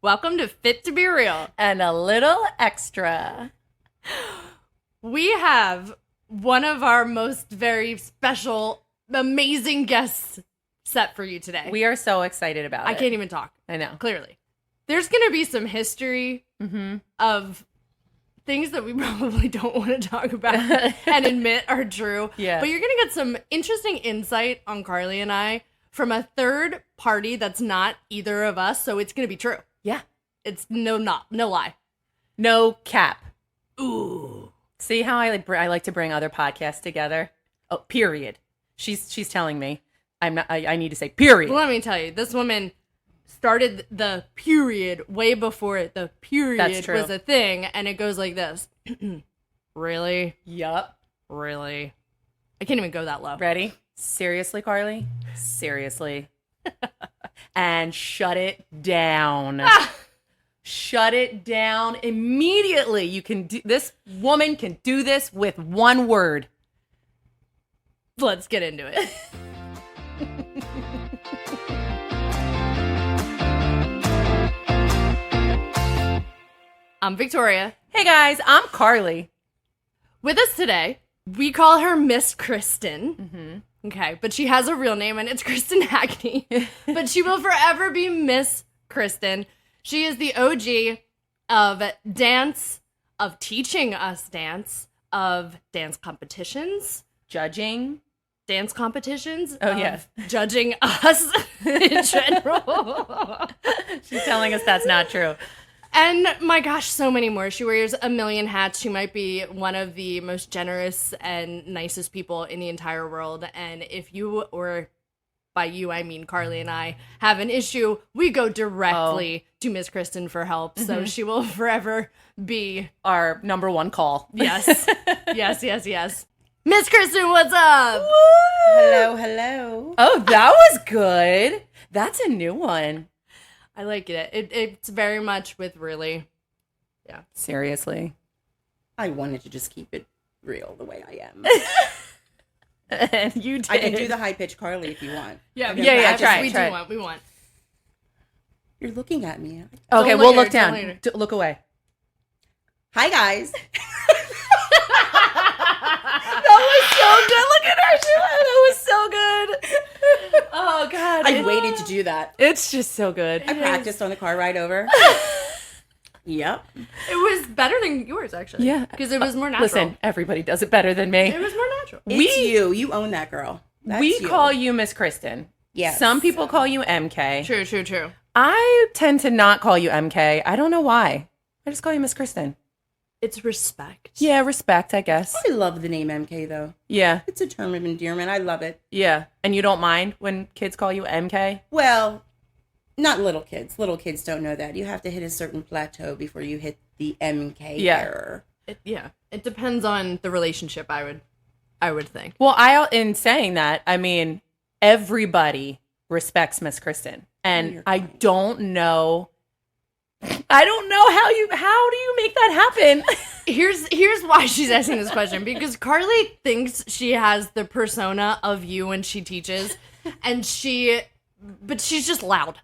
Welcome to Fit to Be Real. And a little extra. We have one of our most very special, amazing guests set for you today. We are so excited about it. I can't even talk. I know. Clearly. There's going to be some history of things that we probably don't want to talk about and admit are true. Yeah. But you're going to get some interesting insight on Carly and I from a third party that's not either of us, so it's going to be true. Yeah. It's no lie. No cap. Ooh. See how I like to bring other podcasts together? Oh, period. She's telling me. I need to say period. Well, let me tell you, this woman started the period way before the period was a thing, and it goes like this. Really? Yup. Really? I can't even go that low. Ready? Seriously, Carly? Seriously. And shut it down. Shut it down immediately. You can do this. Woman can do this with one word. Let's get into it. I'm Victoria. Hey guys, I'm Carly. With us today, we call her Miss Kristin. Okay, but she has a real name and it's Kristin Hackney. But she will forever be Miss Kristin. She is the OG of dance, of teaching us dance, of dance competitions. Judging. Dance competitions. Oh, yes. Judging us in general. She's telling us that's not true. And my gosh, so many more. She wears a million hats. She might be one of the most generous and nicest people in the entire world. And if you, or by you, I mean Carly and I, have an issue, we go directly to Miss Kristin for help. So she will forever be our number one call. Yes. Yes. Miss Kristin, what's up? Woo! Hello. Oh, that was good. That's a new one. I like it. It's very much with really. Yeah. Seriously. I wanted to just keep it real the way I am. And you did. I can do the high pitch Carly if you want. Yeah. Try. We want. You're looking at me. Okay, Don't we'll later, look down. don't later. Look away. Hi guys. That was so good. Look at her. That was so good. Oh, God. I waited to do that. It's just so good. I practiced on the car ride over. Yep. It was better than yours, actually. Yeah. Because it was more natural. Listen, everybody does it better than me. It was more natural. It's you. You own that girl. That's We you. call you Miss Kristin. Yes. Some people call you MK. True. I tend to not call you MK. I don't know why. I just call you Miss Kristin. It's respect. Yeah, respect, I guess. I love the name MK though. Yeah. It's a term of endearment. I love it. Yeah. And you don't mind when kids call you MK? Well, not little kids. Little kids don't know that. You have to hit a certain plateau before you hit the MK error. It depends on the relationship, I would think. Well, in saying that, I mean, everybody respects Miss Kristin. And I don't know how do you make that happen? Here's why she's asking this question, because Carly thinks she has the persona of you when she teaches, but she's just loud.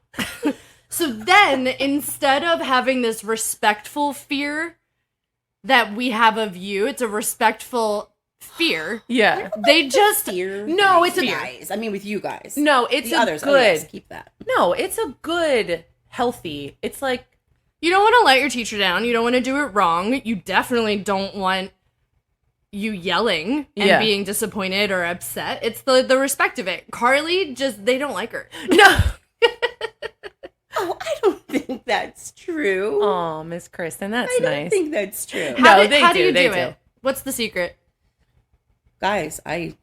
So then, instead of having this respectful fear that we have of you, it's a respectful fear. Yeah. They just Fear. no, it's a guys. I mean, with you guys. No, it's the a others. good. Oh, yes, keep that. No, it's a good, healthy. It's like you don't want to let your teacher down. You don't want to do it wrong. You definitely don't want you yelling and being disappointed or upset. It's the respect of it. Carly they don't like her. no. Oh, I don't think that's true. Oh, Miss Kristin, that's I don't nice. think that's true. How they do you do do it? What's the secret? Guys, I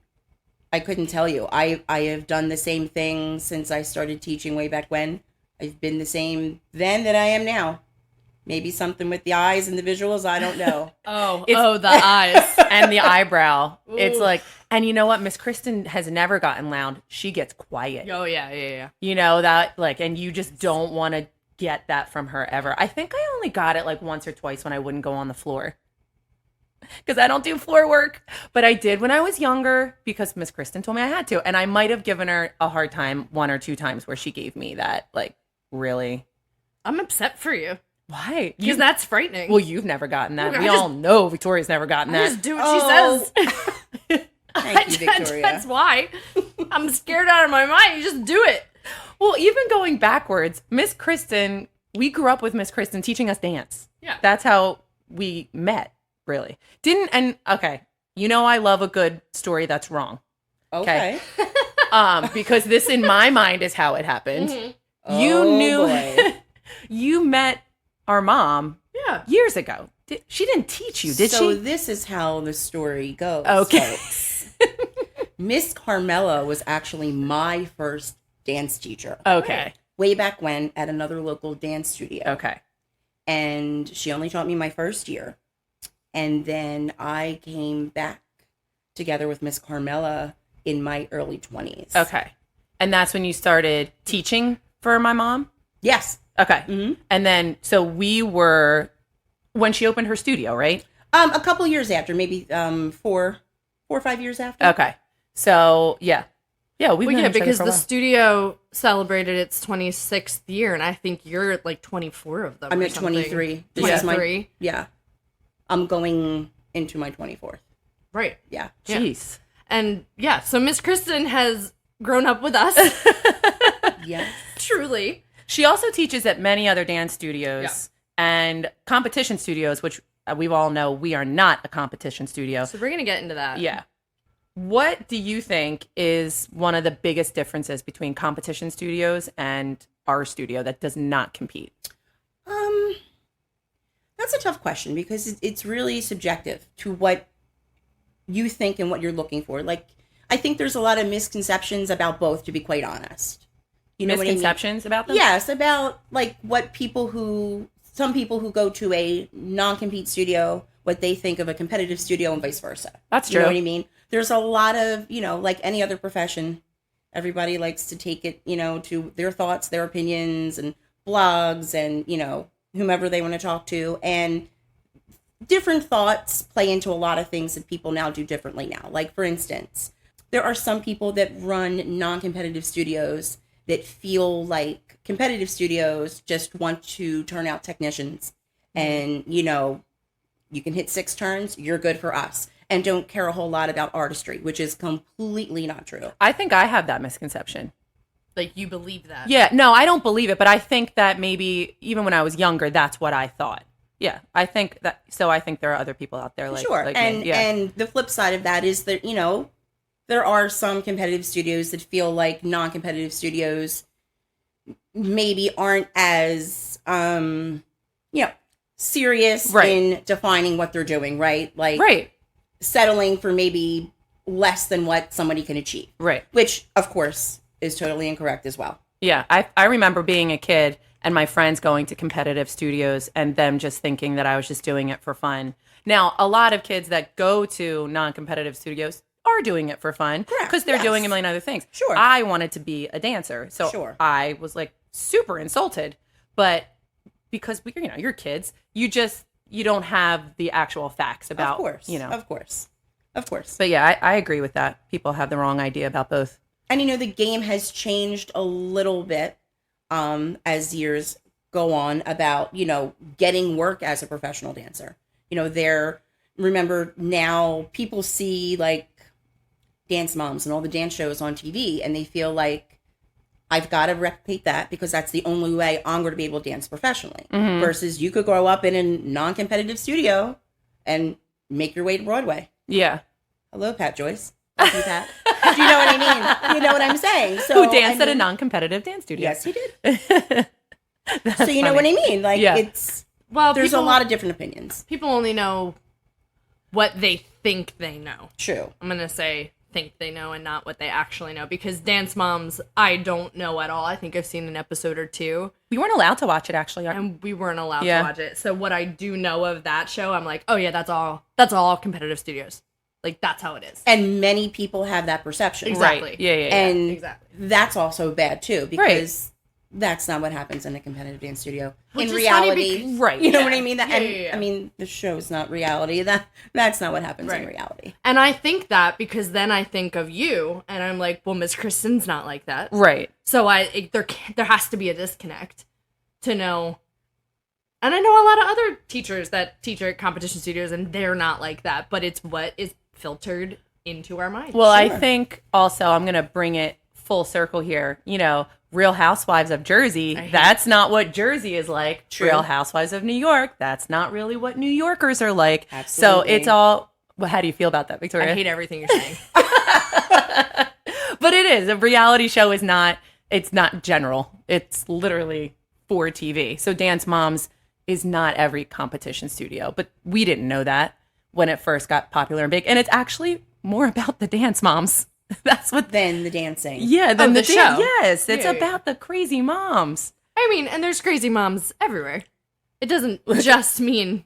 couldn't tell you. I have done the same thing since I started teaching way back when. I've been the same then that I am now. Maybe something with the eyes and the visuals, I don't know. The eyes. And the eyebrow. Ooh. It's like, and you know what? Miss Kristin has never gotten loud. She gets quiet. Oh, yeah. You know, that, like, and you just don't want to get that from her ever. I think I only got it like once or twice when I wouldn't go on the floor. Because I don't do floor work. But I did when I was younger because Miss Kristin told me I had to. And I might have given her a hard time one or two times where she gave me that, like, really I'm upset for you. Why? Because that's frightening. Well, you've never gotten that. Okay, We all know Victoria's never gotten I that. just do what she says. Thank you, Victoria. That's why. I'm scared out of my mind. You just do it. Well, even going backwards, Miss Kristin, we grew up with Miss Kristin teaching us dance. Yeah. That's how we met, really. Okay, I love a good story that's wrong. Okay. Because this in my mind is how it happened. Mm-hmm. Boy. You met our mom years ago. She didn't teach you, did So she? this is how the story goes. Okay. Folks. Miss Carmela was actually my first dance teacher. Okay. Way back when at another local dance studio. Okay. And she only taught me my first year. And then I came back together with Miss Carmela in my early 20s. Okay. And that's when you started teaching for my mom? Yes. Okay. Mm-hmm. And then, so we were, when she opened her studio, right? A couple years after, maybe 4 or 5 years after. Okay. So, yeah. Yeah, we've known each other because for a the while. studio celebrated its 26th year, and I think you're at like 24 of them. I'm or at something. 23. This is 23. Yeah. I'm going into my 24th. Right. Yeah. Jeez. And yeah, so Miss Kristin has grown up with us. Yes. Truly. She also teaches at many other dance studios and competition studios, which we all know we are not a competition studio. So we're going to get into that. Yeah. What do you think is one of the biggest differences between competition studios and our studio that does not compete? That's a tough question because it's really subjective to what you think and what you're looking for. Like, I think there's a lot of misconceptions about both, to be quite honest. You know Misconceptions about them? Yes, about like some people who go to a non-compete studio, what they think of a competitive studio and vice versa. That's You know true. what I mean? There's a lot of, like any other profession, everybody likes to take it, to their thoughts, their opinions and blogs and, whomever they want to talk to. And different thoughts play into a lot of things that people now do differently now. Like, for instance, there are some people that run non-competitive studios that feel like competitive studios just want to turn out technicians. And, you can hit 6 turns, you're good for us. And don't care a whole lot about artistry, which is completely not true. I think I have that misconception. Like, you believe that. Yeah, no, I don't believe it, but I think that maybe even when I was younger, that's what I thought. Yeah, I think there are other people out there like Sure. like and me. Yeah. and the flip side of that is that, there are some competitive studios that feel like non-competitive studios maybe aren't as serious Right. in defining what they're doing, right? Like Right. settling for maybe less than what somebody can achieve. Right. Which, of course, is totally incorrect as well. Yeah, I remember being a kid and my friends going to competitive studios and them just thinking that I was just doing it for fun. Now, a lot of kids that go to non-competitive studios are doing it for fun Correct, because they're yes. doing a million other things. Sure. I wanted to be a dancer, so Sure. I was like super insulted. But because you're kids, you don't have the actual facts about, Of course. Of course. But yeah, I agree with that. People have the wrong idea about both. And the game has changed a little bit as years go on about, getting work as a professional dancer. Remember now people see like Dance Moms and all the dance shows on TV and they feel like I've got to replicate that because that's the only way I'm going to be able to dance professionally. Mm-hmm. Versus you could grow up in a non-competitive studio and make your way to Broadway. Yeah. Hello, Pat Joyce. Thank you, Pat. Do you know what I mean? You know what I'm saying? So, Who danced at a non-competitive dance studio. Yes, he did. So you know what I mean? Like, Yeah. there's a lot of different opinions. People only know what they think they know. True. I'm going to say think they know and not what they actually know because Dance Moms, I don't know at all. I think I've seen an episode or two We weren't allowed to watch it, actually. and we weren't allowed Yeah. to watch it. So what I do know of that show, I'm like, oh yeah, that's all competitive studios. Like, that's how it is. And many people have that perception. Exactly. Right. Yeah. And Exactly. that's also bad, too, because that's not what happens in a competitive dance studio. Which in is funny reality, Right. you know Yeah. what I mean? Yeah, yeah. I mean, the show's not reality. That's not what happens in Right. reality. And I think that because then I think of you and I'm like, well, Miss Kristin's not like that. Right. So there has to be a disconnect to know. And I know a lot of other teachers that teach at competition studios, and they're not like that, but it's what is filtered into our minds. Well, I think also I'm going to bring it full circle here. You know, Real Housewives of Jersey, that's not what Jersey is like. True. Real Housewives of New York, that's not really what New Yorkers are like. Absolutely. So it's all, well, how do you feel about that, Victoria? I hate everything you're saying. But it is. A reality show is not, it's not general. It's literally for TV. So Dance Moms is not every competition studio. But we didn't know that when it first got popular and big. And it's actually more about the Dance Moms. That's what. Then the dancing. Yeah, Of the show. Yes, it's Yeah, about the crazy moms. I mean, and there's crazy moms everywhere. It doesn't just mean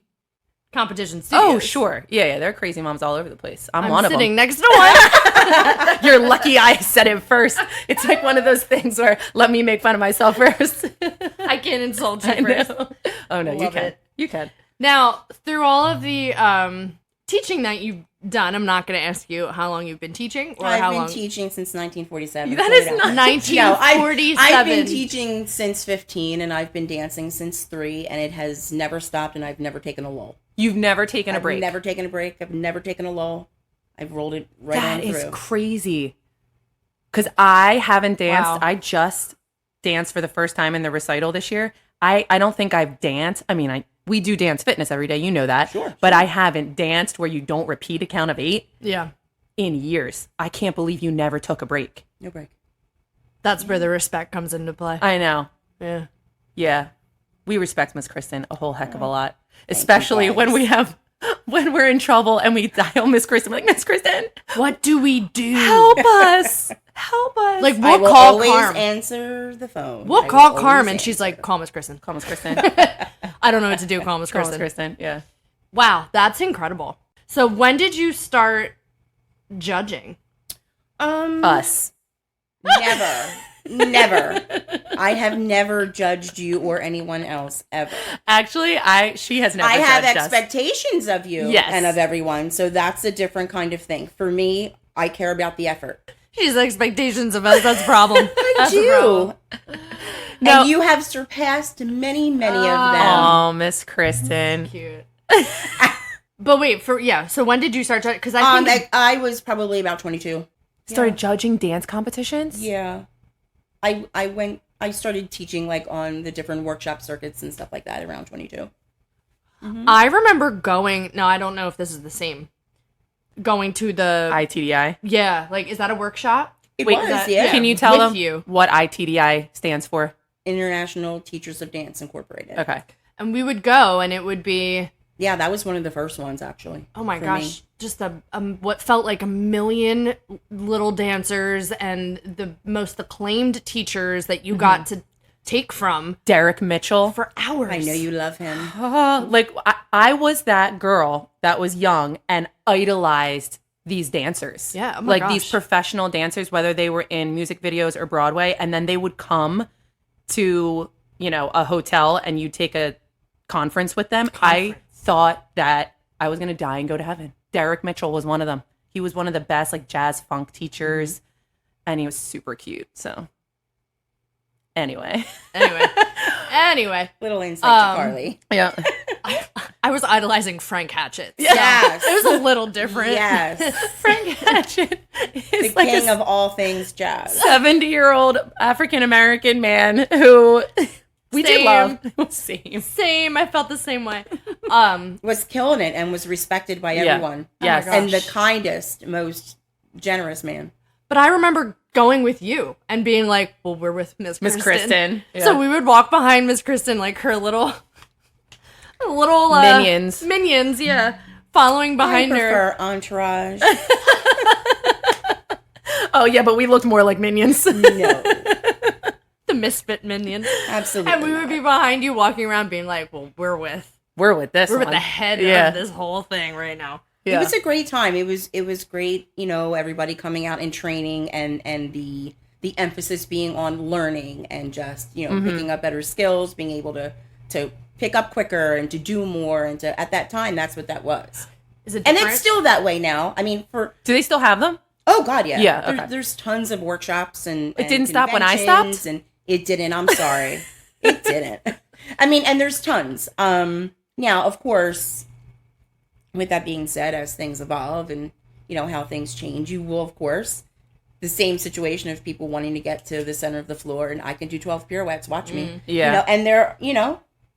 competition studios. Oh, sure. Yeah, there are crazy moms all over the place. I'm I'm one of them. sitting next to one. You're lucky I said it first. It's like one of those things where let me make fun of myself first. I can't insult you I first. know. Oh, no, you Love can. it. You can. Now, through all of the teaching that you've done, I'm not going to ask you how long you've been teaching or I've how been long. teaching since 1947. That Put is it out not- there. 1947. I've been teaching since 15, and I've been dancing since 3, and it has never stopped, and I've never taken a lull. You've never taken a I've break. never taken a break. I've never taken a lull. I've rolled it right That on is through. crazy. Because I haven't danced. Wow. I just danced for the first time in the recital this year. I don't think I've danced. I mean, we do dance fitness every day. You know that. Sure, But sure. I haven't danced where you don't repeat a count of 8 Yeah. in years. I can't believe you never took a break. No break. That's where the respect comes into play. I know. Yeah. Yeah. We respect Miss Kristin a whole heck of a lot. Especially you, when guys. when we're in trouble and we dial Miss Kristin. We're like, Miss Kristin, What do we do? help us. Help us. Like, I we'll will call always Carm. answer the phone. We'll I will call always Carm, and she's answer. like, call Miss Kristen. Call Miss Kristin. I don't know what to do. Call Miss Call Miss Kristen. Kristin. Yeah. Wow, that's incredible. So when did you start judging? Us. Never. I have never judged you or anyone else ever. Actually, she has never I have judged us. expectations of you Yes. and of everyone, so that's a different kind of thing. For me, I care about the effort. She's expectations of us. That's a problem. I That's a problem. do. No. And you have surpassed many of them. Oh, Miss Kristin. Cute. But wait, so when did you start judging? Because I think I was probably about 22. Started judging dance competitions? Yeah. I started teaching like on the different workshop circuits and stuff like that around 22. I remember going. No, I don't know if this is the same. Going to the ITDI. yeah, like is that a workshop? It Wait, was, that- yeah. Can you tell With them you. what ITDI stands for? International Teachers of Dance Incorporated. Okay. And we would go, and it would be Yeah, that was one of the first ones actually. oh my for gosh, me. just what felt like a million little dancers and the most acclaimed teachers that you got to take from Derek Mitchell. for hours. I know you love him. Like, I was that girl that was young and idolized these dancers. Yeah, oh my like these gosh. professional dancers, whether they were in music videos or Broadway, and then they would come to, a hotel and you take a conference with them. I thought that I was going to die and go to heaven. Derek Mitchell was one of them. He was one of the best, like, jazz funk teachers, and he was super cute. So, anyway. Anyway, Little insight to Um, Carly. Yeah. I was idolizing Frank Hatchett. So Yes. it was a little different. Yes. Frank Hatchett The is like king a of all things jazz. 70-year-old African-American man who we did Same. love. Same. Same. I felt the same way. Was killing it and was respected by Yeah. everyone. Yes. Oh my And the gosh. kindest, most generous man. But I remember going with you and being like, well, we're with Miss Miss Kristin. Yeah. So we would walk behind Miss Kristen, like her little Minions. Minions, yeah. Following behind I her. prefer Entourage. Oh, yeah, but we looked more like minions. No, The misfit minion. absolutely. And we would be behind you walking around being like, well, we're with We're with this the one. head Yeah. of this whole thing right now. It Yeah. was a great time. It was great, everybody coming out and training and the emphasis being on learning and just, picking up better skills, being able to pick up quicker and to do more and to at that time that's what that was. Is it And different? it's still that way now. I mean, Do they still have them? oh god, yeah. Yeah, There- okay. There's tons of workshops and It didn't stop when I stopped? conventions, and it didn't. I'm sorry. It didn't. I mean, and there's tons. Now, of course, with that being said, as things evolve and, how things change, you will, of course, the same situation of people wanting to get to the center of the floor and I can do 12 pirouettes, watch me. Yeah. And they're,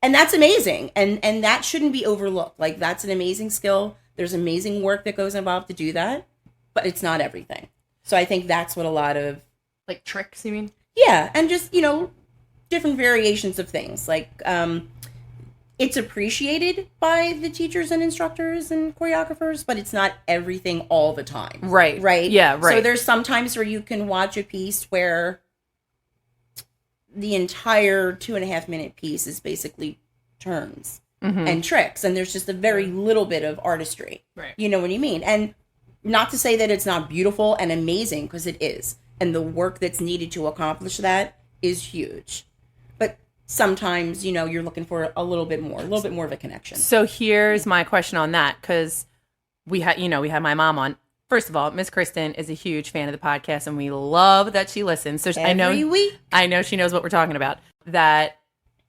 and that's amazing. And that shouldn't be overlooked. Like, that's an amazing skill. There's amazing work that goes involved to do that, but it's not everything. So I think that's what a lot of... Like tricks, you mean? Yeah, and just, different variations of things. Like, it's appreciated by the teachers and instructors and choreographers, but it's not everything all the time. Right. Right? Yeah, right. So there's some times where you can watch a piece where the entire 2.5-minute piece is basically turns and tricks, and there's just a very little bit of artistry. Right. You know what I mean? And not to say that it's not beautiful and amazing, because it is. And the work that's needed to accomplish that is huge. But sometimes, you're looking for a little bit more of a connection. So here's my question on that, because we had my mom on. First of all, Miss Kristin is a huge fan of the podcast, and we love that she listens. So Every week. I know she knows what we're talking about. That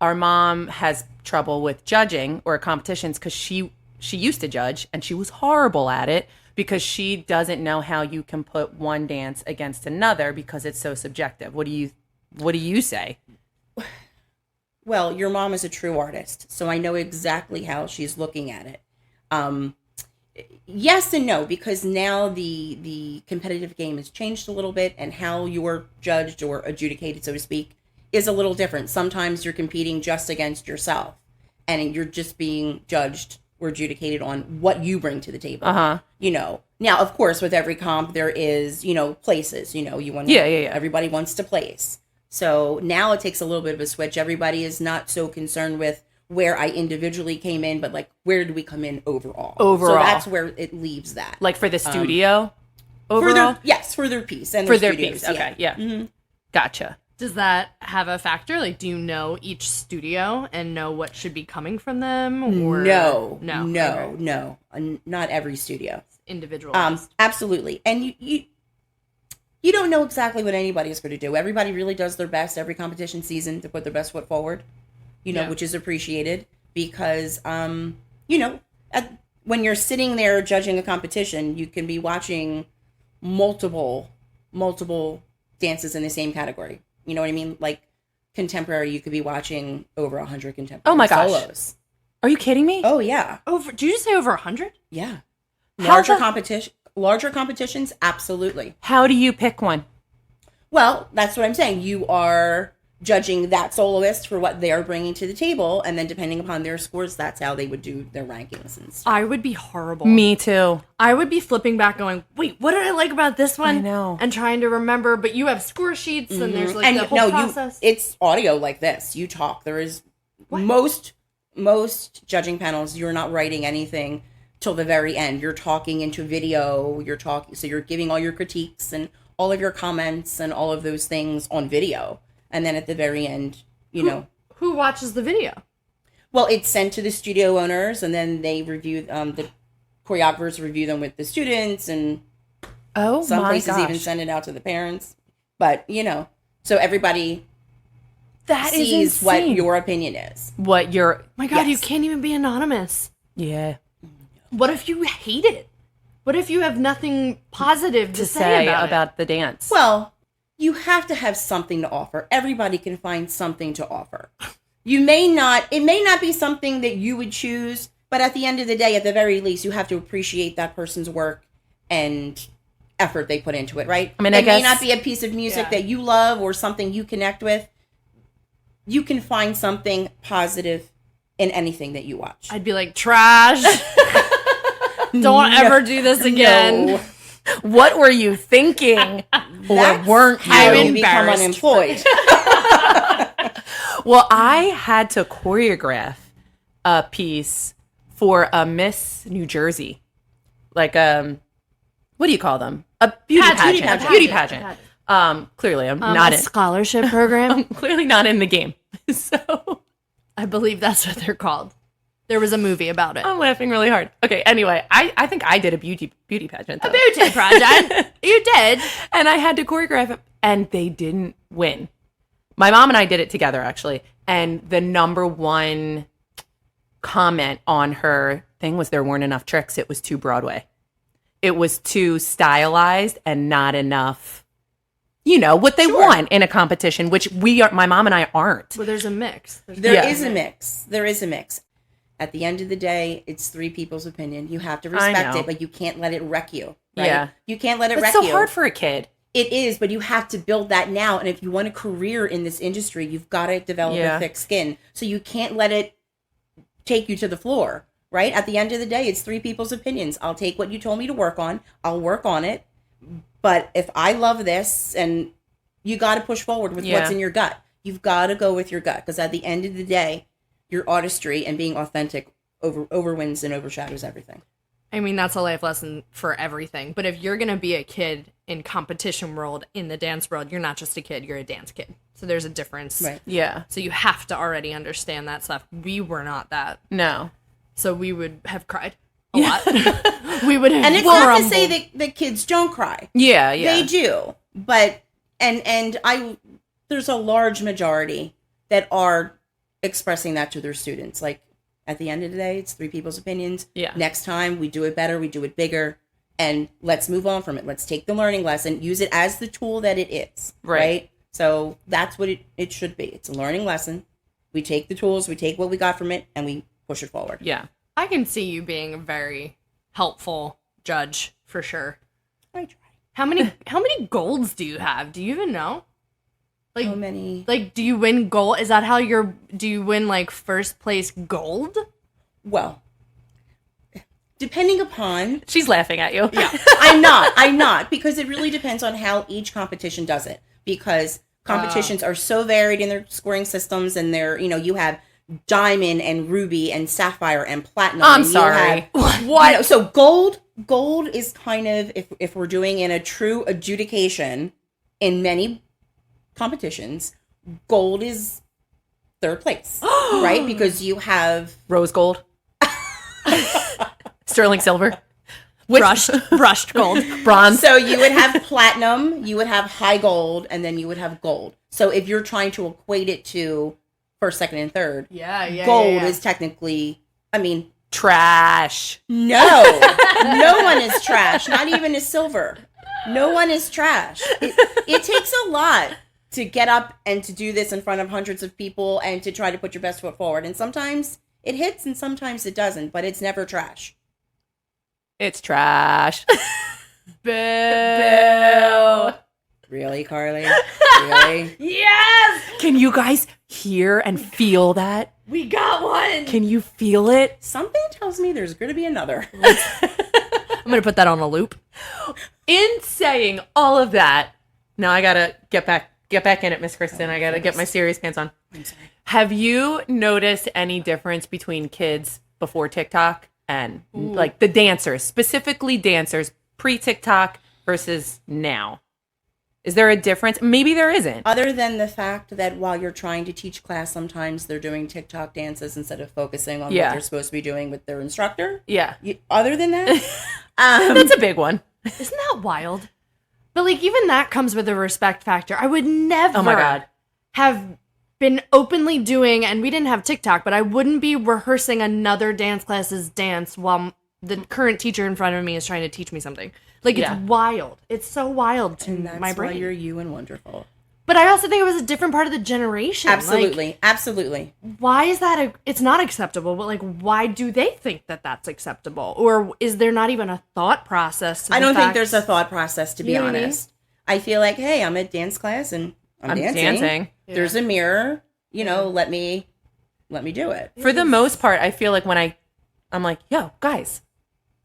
our mom has trouble with judging or competitions because she used to judge, and she was horrible at it because she doesn't know how you can put one dance against another because it's so subjective. What do you say? Well, your mom is a true artist, so I know exactly how she's looking at it. Yes and no, because now the competitive game has changed a little bit, and how you're judged or adjudicated, so to speak, is a little different. Sometimes you're competing just against yourself, and you're just being judged or adjudicated on what you bring to the table. Now, of course, with every comp, there is, places, you want to, everybody wants to place. So now it takes a little bit of a switch. Everybody is not so concerned with where I individually came in, but like, where do we come in overall? So that's where it leaves that. Like for the studio overall? For their piece. And for their piece. Studios, Okay, yeah. Mm-hmm. Gotcha. Does that have a factor? Like, do you know each studio and know what should be coming from them? Or No. Okay. Not every studio. Individual. Absolutely. And you don't know exactly what anybody's going to do. Everybody really does their best every competition season to put their best foot forward, which is appreciated because, when you're sitting there judging a competition, you can be watching multiple dances in the same category. You know what I mean? Like contemporary, you could be watching over 100 contemporary oh my gosh. solos. Are you kidding me? Oh, yeah. Did you just say over 100? Yeah. Larger competitions, absolutely. How do you pick one? Well, that's what I'm saying. You are judging that soloist for what they are bringing to the table, and then depending upon their scores, that's how they would do their rankings and stuff. I would be horrible. Me too. I would be flipping back going, wait, what did I like about this one? I know. And trying to remember, but you have score sheets and there's like the whole process. It's audio like this. You talk. There is most judging panels, you're not writing anything till the very end. You're talking into video. So you're giving all your critiques and all of your comments and all of those things on video. And then at the very end, Who watches the video? Well, it's sent to the studio owners, and then they review, the choreographers review them with the students, and some places even send it out to the parents. But, so everybody sees what your opinion is. What your... My God, you can't even be anonymous. Yeah. What if you hate it? What if you have nothing positive to say about the dance? Well, you have to have something to offer. Everybody can find something to offer. It may not be something that you would choose, but at the end of the day, at the very least, you have to appreciate that person's work and effort they put into it, right? I mean, it may not be a piece of music that you love or something you connect with. You can find something positive in anything that you watch. I'd be like, trash. Don't ever do this again. No. What were you thinking? Or weren't you? How you become unemployed. Well, I had to choreograph a piece for a Miss New Jersey. Like, what do you call them? A beauty pageant. Beauty pageant. Clearly, I'm not a in scholarship program. I'm clearly not in the game. So I believe that's what they're called. There was a movie about it. I'm laughing really hard. Okay, anyway, I think I did a beauty pageant. Though. A beauty project. You did. And I had to choreograph it, and they didn't win. My mom and I did it together, actually. And the number one comment on her thing was there weren't enough tricks. It was too Broadway. It was too stylized and not enough, what they want in a competition, which my mom and I aren't. Well, there's a mix. There is a mix. There is a mix. At the end of the day, it's three people's opinion. You have to respect it, but you can't let it wreck you. Right? Yeah. You can't let it wreck you. It's so hard for a kid. It is, but you have to build that now. And if you want a career in this industry, you've got to develop a thick skin. So you can't let it take you to the floor, right? At the end of the day, it's three people's opinions. I'll take what you told me to work on. I'll work on it. But if I love this, and you got to push forward with what's in your gut. You've got to go with your gut, because at the end of the day, your artistry and being authentic overwins and overshadows everything. I mean, that's a life lesson for everything. But if you're going to be a kid in competition world, in the dance world, you're not just a kid, you're a dance kid. So there's a difference. Right. Yeah. So you have to already understand that stuff. We were not that. No. So we would have cried a lot. We would have And it's not to say that kids don't cry. Yeah. They do. But, there's a large majority that are expressing that to their students. Like, at the end of the day, it's three people's opinions. Yeah. Next time, we do it better, we do it bigger, and let's move on from it. Let's take the learning lesson, use it as the tool that it is. Right? So that's what it should be. It's a learning lesson. We take the tools, we take what we got from it, and we push it forward. Yeah. I can see you being a very helpful judge, for sure. I try. How many golds do you have? Do you even know? Like, so many. Like, do you win gold? Is that how do you win, like, first place gold? Well, depending upon... She's laughing at you. Yeah. I'm not, because it really depends on how each competition does it. Because competitions are so varied in their scoring systems, and you have diamond and ruby and sapphire and platinum. I'm sorry. What? So gold is kind of, if we're doing in a true adjudication in many competitions, gold is third place, right? Because you have rose gold, sterling silver, brushed gold, bronze. So you would have platinum, you would have high gold, and then you would have gold. So if you're trying to equate it to first, second, and third, gold is technically, trash. No one is trash. Not even a silver. No one is trash. It takes a lot to get up and to do this in front of hundreds of people and to try to put your best foot forward. And sometimes it hits and sometimes it doesn't, but it's never trash. It's trash. Boo. Really, Carly? Really? Yes! Can you guys hear and feel that? We got one! Can you feel it? Something tells me there's going to be another. I'm going to put that on a loop. In saying all of that, now I got to get back in it, Miss Kristin. I got to get my serious pants on. I'm sorry. Have you noticed any difference between kids before TikTok and like the dancers, specifically dancers pre-TikTok versus now? Is there a difference? Maybe there isn't. Other than the fact that while you're trying to teach class, sometimes they're doing TikTok dances instead of focusing on what they're supposed to be doing with their instructor. Yeah. Other than that, that's a big one. Isn't that wild? But, like, even that comes with a respect factor. I would never have been openly doing, and we didn't have TikTok, but I wouldn't be rehearsing another dance class's dance while the current teacher in front of me is trying to teach me something. Like, it's wild. It's so wild to and that's my brain. Why you're you and wonderful. But I also think it was a different part of the generation. Absolutely. Like, absolutely. Why is that? It's not acceptable, but, like, why do they think that that's acceptable? Or is there not even a thought process? I don't think there's a thought process, to be know what I mean? honest. I feel like, hey, I'm at dance class and I'm dancing. There's a mirror, let me do it. For the most part, I feel like when I'm like, yo, guys,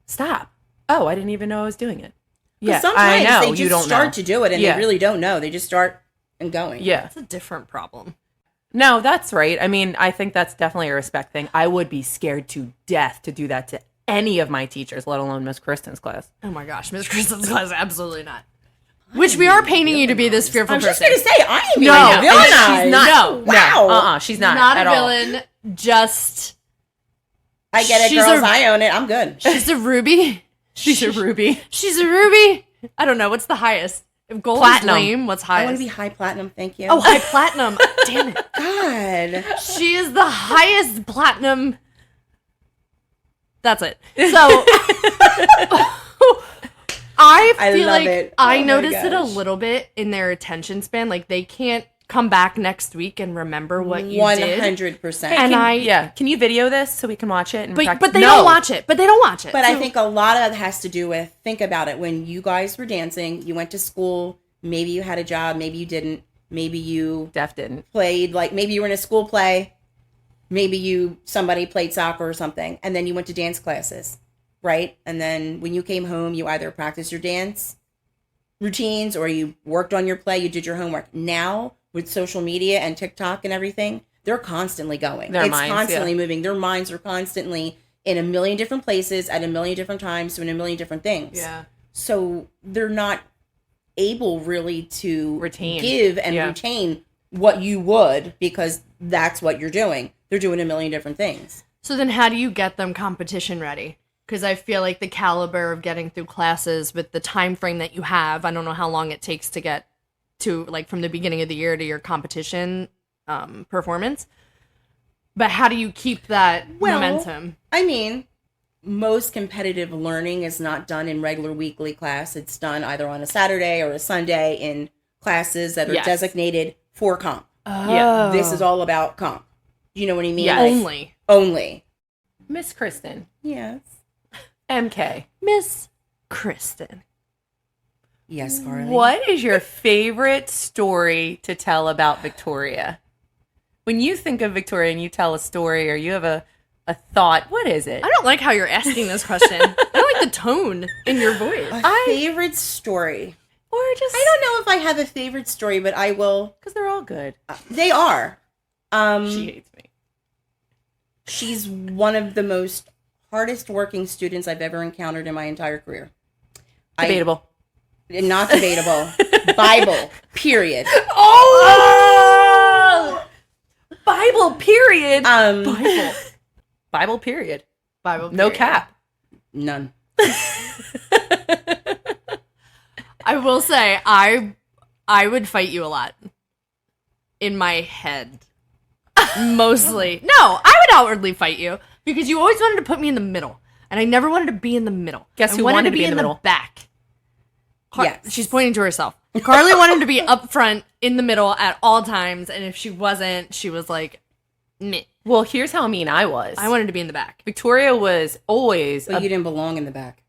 stop. Oh, I didn't even know I was doing it. Yeah, sometimes I know. they just you don't start to do it and they really don't know. They just start and going. Yeah. It's a different problem. No, that's right. I mean, I think that's definitely a respect thing. I would be scared to death to do that to any of my teachers, let alone Miss Kristin's class. Oh my gosh, Miss Kristin's class, absolutely not. Which we are painting you to be this fearful person. I was just going to say, I ain't being no, villainized. She's not. Wow. She's not a at villain, all. just... I get it, girls. I own it. I'm good. She's a ruby. She's a ruby. She's a ruby. I don't know. What's the highest? If gold Platinum. is lame, what's I want highest? to be high platinum. Thank you. Oh, high platinum. Damn it. God. She is the highest platinum. That's it. So I feel love like it. I Oh my noticed it a gosh. little bit in their attention span. Like they can't come back next week and remember what you did. 100%. And Can you video this so we can watch it? And but they don't watch it. But they don't watch it. But I So- think a lot of it has to do with, think about it, when you guys were dancing, you went to school, maybe you had a job, maybe you didn't, maybe you Def didn't. played, like maybe you were in a school play, maybe somebody played soccer or something, and then you went to dance classes, right? And then when you came home, you either practiced your dance routines or you worked on your play, you did your homework. Now, with social media and TikTok and everything, they're constantly going. Their It's minds, constantly yeah. moving. Their minds are constantly in a million different places at a million different times doing a million different things. yeah. So they're not able really to Retain. give and Yeah. retain what you would, because that's what you're doing. They're doing a million different things. So then how do you get them competition ready? Because I feel like the caliber of getting through classes with the time frame that you have, I don't know how long it takes to get to, like, from the beginning of the year to your competition performance. But how do you keep that momentum? I mean, most competitive learning is not done in regular weekly class. It's done either on a Saturday or a Sunday in classes that are Yes. designated for comp. Yeah. This is all about comp. You know what I mean? Yes. Only. Only. Miss Kristin. Yes. MK. Miss Kristin. Yes, Carly. What is your favorite story to tell about Victoria? When you think of Victoria and you tell a story or you have a thought, what is it? I don't like how you're asking this question. I don't like the tone in your voice. A favorite story. Or just I don't know if I have a favorite story, but I will. because they're all good. They are. She hates me. She's one of the most hardest working students I've ever encountered in my entire career. Debatable. Not debatable. Bible. Period. Oh! Bible period. Bible. Bible period. Bible. No period. cap. None. I will say I would fight you a lot. In my head. Mostly. No, I would outwardly fight you because you always wanted to put me in the middle. And I never wanted to be in the middle. Guess I who wanted to be in the middle? back. Yes. She's pointing to herself. Carly wanted to be up front in the middle at all times, and if she wasn't, she was like, meh. Well, here's how mean I was. I wanted to be in the back. Victoria was always But you didn't belong in the back.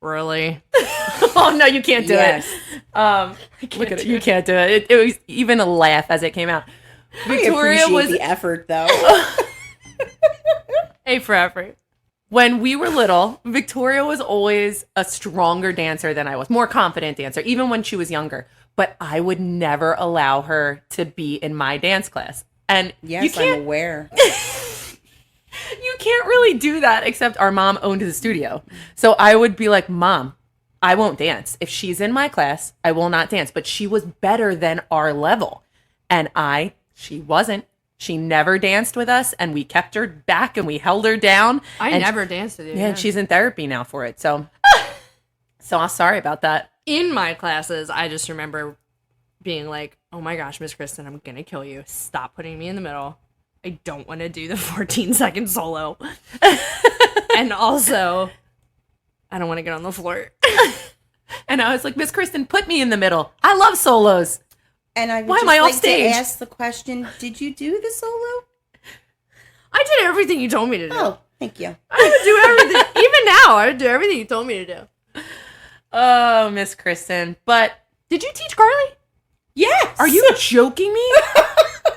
Really? Oh no, you can't do Yes. it. Look at it. You can't do it. It was even a laugh as it came out. Victoria I appreciate was the effort, though. A for effort. when we were little, Victoria was always a stronger dancer than I was, more confident dancer, even when she was younger. But I would never allow her to be in my dance class. And Yes, you I'm can't aware. you can't really do that except our mom owned the studio. So I would be like, Mom, I won't dance. If she's in my class, I will not dance. But she was better than our level. And she wasn't. She never danced with us, and we kept her back and we held her down. I And never danced with you. Yeah, and she's in therapy now for it. So I'm sorry about that. In my classes, I just remember being like, oh my gosh, Miss Kristin, I'm going to kill you. Stop putting me in the middle. I don't want to do the 14-second solo. And also, I don't want to get on the floor. And I was like, Miss Kristin, put me in the middle. I love solos. And I would Why just am I off like stage? to ask the question, did you do the solo? I did everything you told me to do. Oh, thank you. I would do everything. Even now, I would do everything you told me to do. Oh, Miss Kristin. But Did you teach Carly? Yes. are you joking me?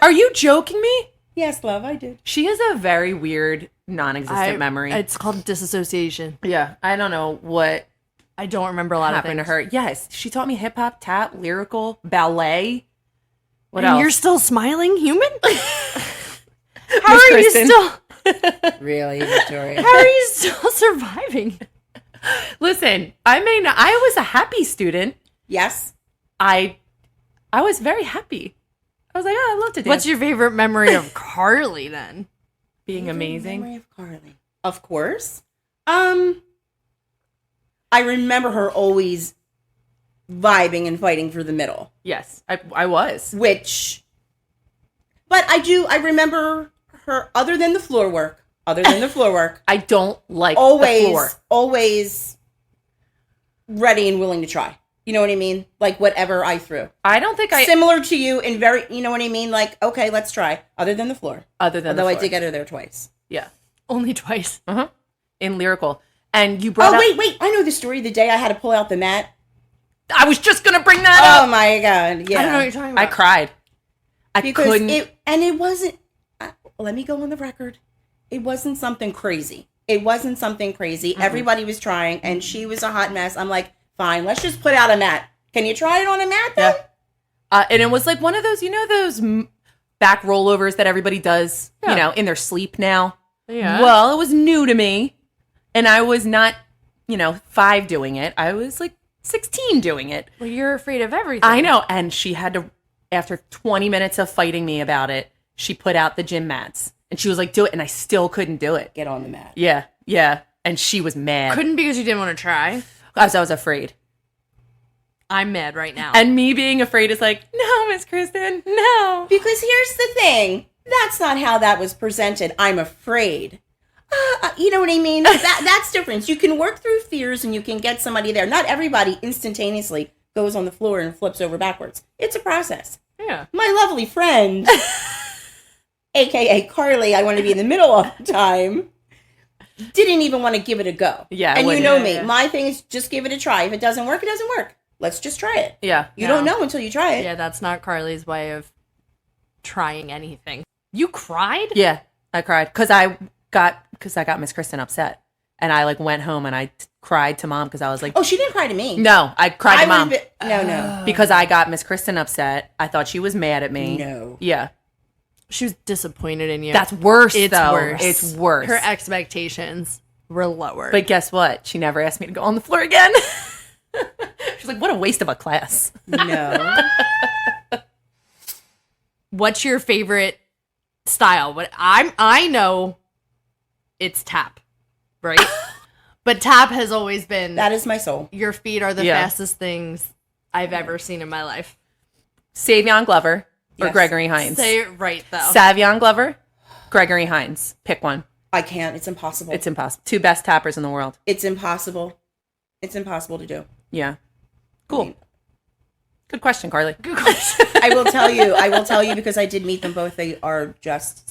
Are you joking me? Yes, love, I did. She has a very weird, non-existent memory. It's called disassociation. Yeah, I don't know what I don't remember a lot of happened things. to her. Yes, she taught me hip hop, tap, lyrical, ballet. What And else? you're still smiling, human? How Miss are you Kristin. still? Really, Victoria? How are you still surviving? Listen, I was a happy student. Yes. I was very happy. I was like, oh, I love to dance. What's your favorite memory of Carly then? being amazing? Memory of Carly. Of course. I remember her always vibing and fighting for the middle. Yes, I was. But I remember her, other than the floor work, I don't like the floor. Always ready and willing to try. You know what I mean? Like, whatever I threw. I don't think Similar to you in very, you know what I mean? Like, okay, let's try. Other than the floor. Although I did get her there twice. Yeah. Only twice. Uh-huh. In lyrical. And you brought wait. I know the story the day I had to pull out the mat. I was just going to bring that up. Oh, my God. Yeah. I don't know what you're talking about. I cried. It wasn't, let me go on the record. It wasn't something crazy. Mm-hmm. Everybody was trying, and she was a hot mess. I'm like, fine, let's just put out a mat. Can you try it on a mat then? Yeah. And it was like one of those, those back rollovers that everybody does, in their sleep now. Yeah. Well, it was new to me. And I was not, 5 doing it. I was like 16 doing it. Well, you're afraid of everything. I know. And she had to, after 20 minutes of fighting me about it, she put out the gym mats. And she was like, do it. And I still couldn't do it. Get on the mat. Yeah. Yeah. And she was mad. Couldn't because you didn't want to try. Because I was afraid. I'm mad right now. And me being afraid is like, no, Miss Kristin, no. Because here's the thing. That's not how that was presented. I'm afraid. You know what I mean? That's different. You can work through fears and you can get somebody there. Not everybody instantaneously goes on the floor and flips over backwards. It's a process. Yeah. My lovely friend, a.k.a. Carly, I want to be in the middle all the time, didn't even want to give it a go. Yeah. And you know me. Yeah. My thing is just give it a try. If it doesn't work, it doesn't work. Let's just try it. Yeah. You don't know until you try it. Yeah, that's not Carly's way of trying anything. You cried? Yeah, I cried because I got Miss Kristin upset, and I went home and I cried to Mom because I was like, Oh, she didn't cry to me. no, I cried to Mom No. because I got Miss Kristin upset. I thought she was mad at me. No. Yeah, She was disappointed in you. that's worse. It's though. worse. It's worse. Her expectations were lower. But guess what? She never asked me to go on the floor again. She's like, what a waste of a class. No. What's your favorite style? I know it's tap, right? But tap has always been That is my soul. your feet are the Yeah. fastest things I've ever seen in my life. Savion Glover or Yes. Gregory Hines. Say it right though. Savion Glover, Gregory Hines. Pick one. I can't. It's impossible. It's impossible. 2 best tappers in the world. It's impossible. It's impossible to do. Yeah. Cool. Good question, Carly. Good question. I will tell you because I did meet them both. They are just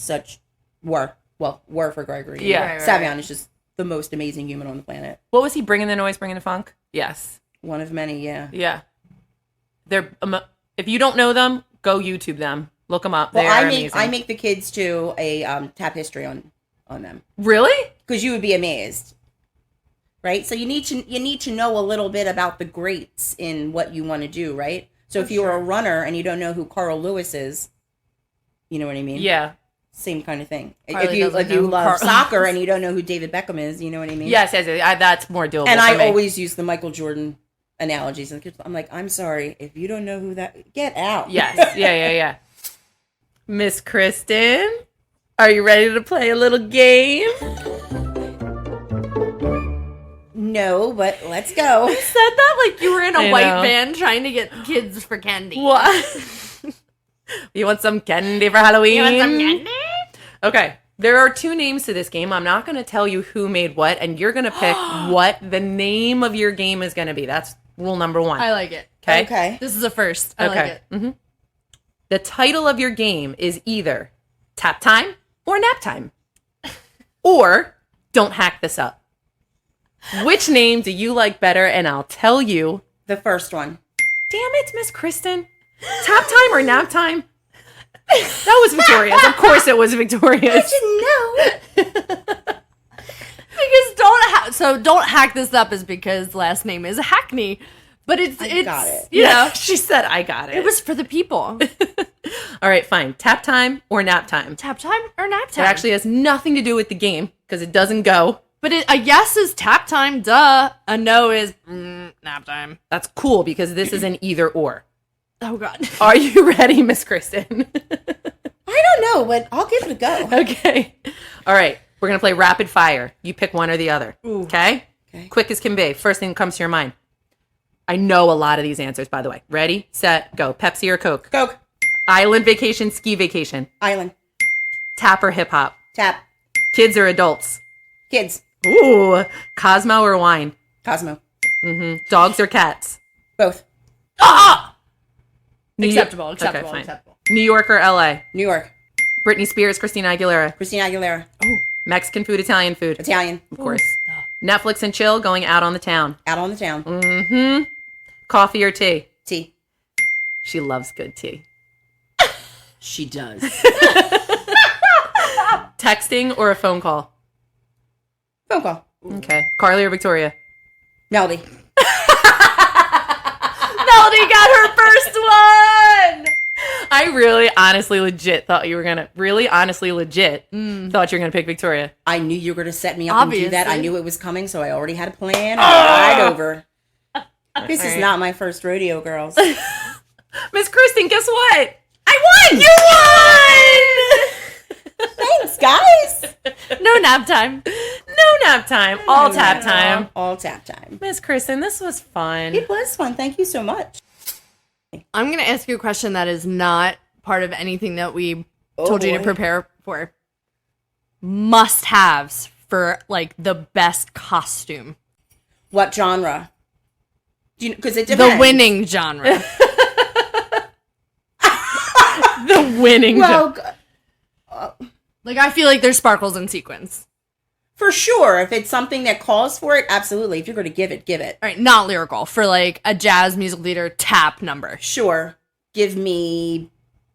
were for Gregory. Yeah. Right. Savion is just the most amazing human on the planet. What was he bringing the noise, bringing the funk? Yes. One of many, yeah. Yeah. They're if you don't know them, go YouTube them. Look them up. Well, They're amazing. I make the kids do a tap history on them Really? because you would be amazed, right? So you need to know a little bit about the greats in what you want to do, right? So if you're a runner and you don't know who Carl Lewis is, you know what I mean? Yeah. Same kind of thing. Carly If doesn't you know who love Carl soccer Lewis and you don't know who David Beckham is, you know what I mean? Yes, that's more doable. And for I me. always use the Michael Jordan analogies. I'm like, I'm sorry if you don't know who that. Get out. Yes. Yeah. Miss Kristin, are you ready to play a little game? No, but let's go. You said that like you were in a I white know. van trying to get kids for candy. What? You want some candy for Halloween? You want some candy? Okay. There are 2 names to this game. I'm not going to tell you who made what, and you're going to pick what the name of your game is going to be. That's rule number 1. I like it. Okay? Okay. This is a first. I like it. The title of your game is either Tap Time or Nap Time. Or Don't Hack This Up. Which name do you like better? And I'll tell you. The first one. Damn it, Miss Kristin. Tap Time or Nap Time? That was Victoria's. Of course it was Victoria's. I didn't know. Because don't hack this up is because last name is Hackney. But it's got it. You know, She said I got it. it was for the people. All right, fine. Tap Time or Nap Time? Tap time or nap It time? actually has nothing to do with the game because it doesn't go. But a yes is tap time, duh. A no is nap time. That's cool because this is an either or. Oh, God. Are you ready, Miss Kristin? I don't know, but I'll give it a go. Okay. All right. We're going to play rapid fire. You pick one or the other. Okay? Okay. Quick as can be. First thing that comes to your mind. I know a lot of these answers, by the way. Ready, set, go. Pepsi or Coke? Coke. Island vacation, ski vacation. Island. Tap or hip hop? Tap. Kids or adults? Kids. Ooh. Cosmo or wine? Cosmo. Dogs or cats? Both. Ah! Acceptable. Okay, fine. New York or LA? New York. Britney Spears, Christina Aguilera. Christina Aguilera. Mexican food, Italian food. Italian. Of course. Netflix and chill, going out on the town. Out on the town. Coffee or tea? Tea. She loves good tea. She does. Texting or a phone call? Phone call. Okay. Carly or Victoria? Melody. Melody got her first one. I really, honestly, legit thought you were going to, thought you were going to pick Victoria. I knew you were going to set me up and do that. I Obviously. knew it was coming, so I already had a plan. Right over. This is not my first rodeo, girls. Miss Kristin, guess what? I won! You won! Thanks, guys. No nap time. No nap time. All tap time. All tap time. Miss Kristin, this was fun. It was fun. Thank you so much. I'm going to ask you a question that is not part of anything that we told you to boy. prepare for. Must-haves for, like, the best costume. What genre? Because it depends. The winning genre. The winning genre. Well, Like, I feel like there's sparkles and sequins. for sure. If it's something that calls for it, absolutely. If you're going to give it, give it. All right, not lyrical. For, like, a jazz musical theater tap number. Sure. Give me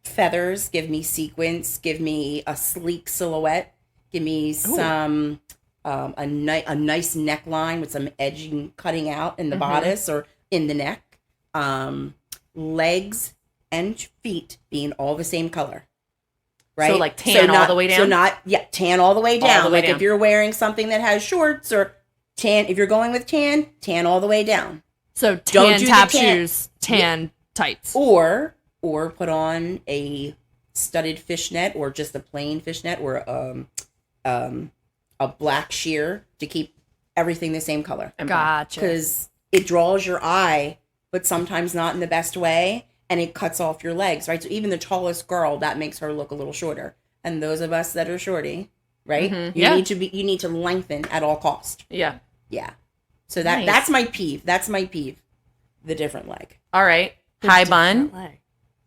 feathers. Give me sequins. Give me a sleek silhouette. Give me some a nice neckline with some edging cutting out in the bodice or in the neck. Legs and feet being all the same color. Right? So, like, tan all the way down? Tan all the way down. All the way like down. if you're wearing something that has shorts or tan, if you're going with tan all the way down. So, Don't tan do the tap tan- shoes, tan tights. Or put on a studded fishnet or just a plain fishnet or a black sheer to keep everything the same color. Gotcha. Because it draws your eye, but sometimes not in the best way, and it cuts off your legs, right? So even the tallest girl, that makes her look a little shorter. And those of us that are shorty, right? Yeah. You need to lengthen at all cost. Yeah. Yeah. So Nice. that's my peeve. That's my peeve. The different leg. All right. High bun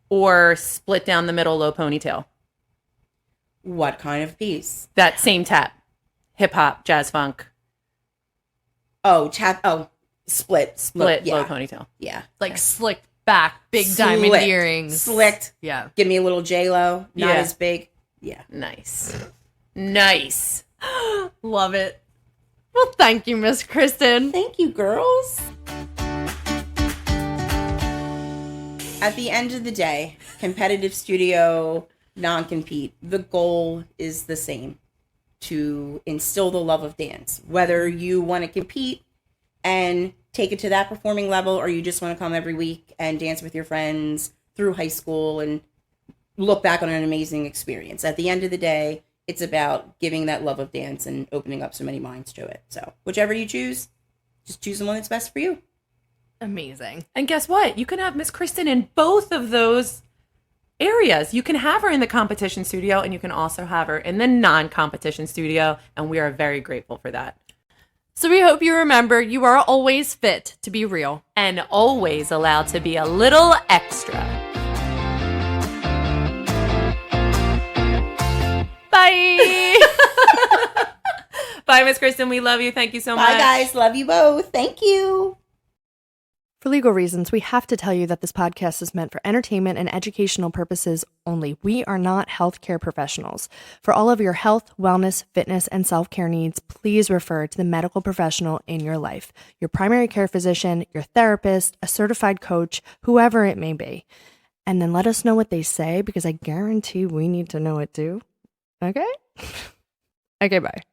or split down the middle, low ponytail. What kind of piece? That same tap. Hip hop, jazz funk. Split, Low yeah. ponytail. Yeah. Like slicked back, big diamond Slicked. earrings. Slicked. Yeah. Give me a little J-Lo. Not Yeah. as big. Yeah. Nice. Nice. Love it. Well, thank you, Miss Kristin. Thank you, girls. At the end of the day, competitive studio, non-compete, the goal is the same. To instill the love of dance. Whether you want to compete and take it to that performing level, or you just want to come every week and dance with your friends through high school and look back on an amazing experience. At the end of the day, it's about giving that love of dance and opening up so many minds to it. So whichever you choose, just choose the one that's best for you. Amazing. And guess what? You can have Miss Kristin in both of those areas. You can have her in the competition studio, and you can also have her in the non-competition studio, and we are very grateful for that. So we hope you remember you are always fit to be real. And always allowed to be a little extra. Bye. Bye, Miss Kristin. We love you. Thank you so much. Bye, guys. Love you both. Thank you. For legal reasons, we have to tell you that this podcast is meant for entertainment and educational purposes only. We are not healthcare professionals. For all of your health, wellness, fitness, and self-care needs, please refer to the medical professional in your life, your primary care physician, your therapist, a certified coach, whoever it may be. And then let us know what they say, because I guarantee we need to know it too. Okay? Okay, bye.